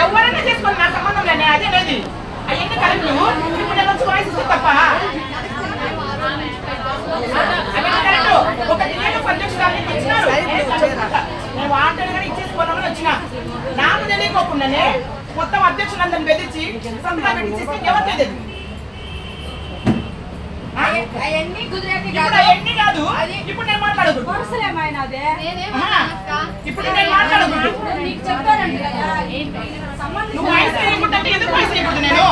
ఎవరైనా చేసుకోండి, నా సంబంధం లేని అదే లేదు. అవన్నీ కరెక్ట్. ఇప్పుడు నేను వచ్చి వాయిస్ తప్ప అవన్నీ కరెక్ట్. ఒక జిల్లాలో అధ్యక్షురాలు ఇచ్చినారు, నేను వాంటెడ్ గా ఇచ్చేసుకోవాలని వచ్చిన. నాకు తెలియకోకుండానే మొత్తం అధ్యక్షులందరిని బెదిరించి సంతకాలు పెట్టించేస్తే ఎవరు తెలియదు. అవన్నీ కాదు, ఇప్పుడు నేను మాట్లాడకూడదు. ఇప్పుడు నేను మాట్లాడకూడదు. నువ్వు వాయిస్ చేయకుండా ఎందుకు వాయిస్ చేయకూడదు? నేను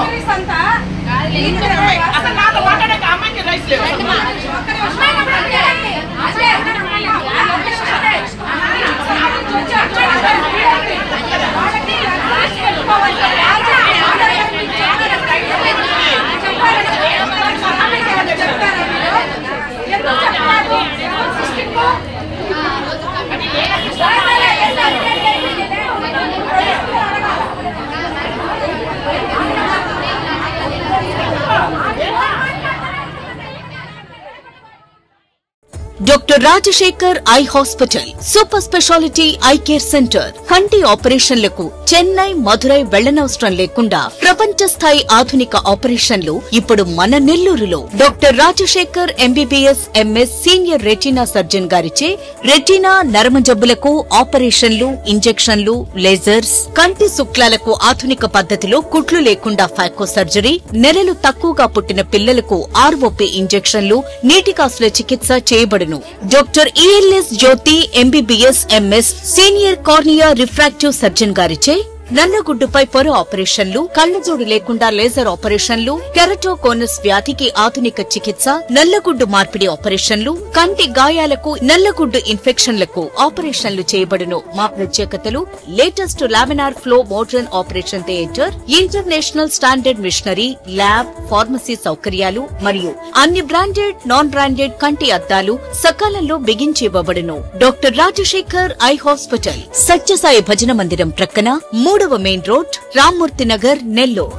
అసలు నాతో మాట్లాడాక అమ్మాయికి రైట్స్ లేవు. Doctor Rajasekhar eye hospital, super speciality eye care centre. కంటి ఆపరేషన్లకు చెన్నై, మధురై వెళ్లనవసరం లేకుండా ప్రపంచ స్థాయి ఆధునిక ఆపరేషన్లు ఇప్పుడు మన నెల్లూరులో. Doctor Rajasekhar MBBS MS senior retina surgeon గారిచే రెటీనా, నరమ జబ్బులకు ఆపరేషన్లు, ఇంజెక్షన్లు, లేజర్స్, కంటి శుక్లాలకు ఆధునిక పద్ధతిలో కుట్లు లేకుండా ఫాకో సర్జరీ, నెలలు తక్కువగా పుట్టిన పిల్లలకు ఆర్ఓపీ ఇంజెక్షన్లు, నీటి కాసుల చికిత్స చేయబడును. Doctor ELS Jyothi MBBS MS senior cornea refractive surgeon గారిచే నల్లగుడ్డుపై పొర ఆపరేషన్లు, కళ్లజోడు లేకుండా లేజర్ ఆపరేషన్లు, కెరటోకోనస్ వ్యాధికి ఆధునిక చికిత్స, నల్లగుడ్డు మార్పిడి ఆపరేషన్లు, కంటి గాయాలకు, నల్లగుడ్డు ఇన్ఫెక్షన్లకు ఆపరేషన్లు చేయబడును. మా ప్రత్యేకతలు: latest laminar flow modern operation theatre, international standard machinery, lab, pharmacy సౌకర్యాలు మరియు అన్ని బ్రాండెడ్, నాన్ బ్రాండెడ్ కంటి అద్దాలు సకాలంలో బిగించి ఇవ్వబడును. Doctor Rajasekhar eye hospital, Sathyasai Bhajana Mandiram ప్రక్కన 3వ మెయిన్ రోడ్, రామ్మూర్తి నగర్, నెల్లూరు.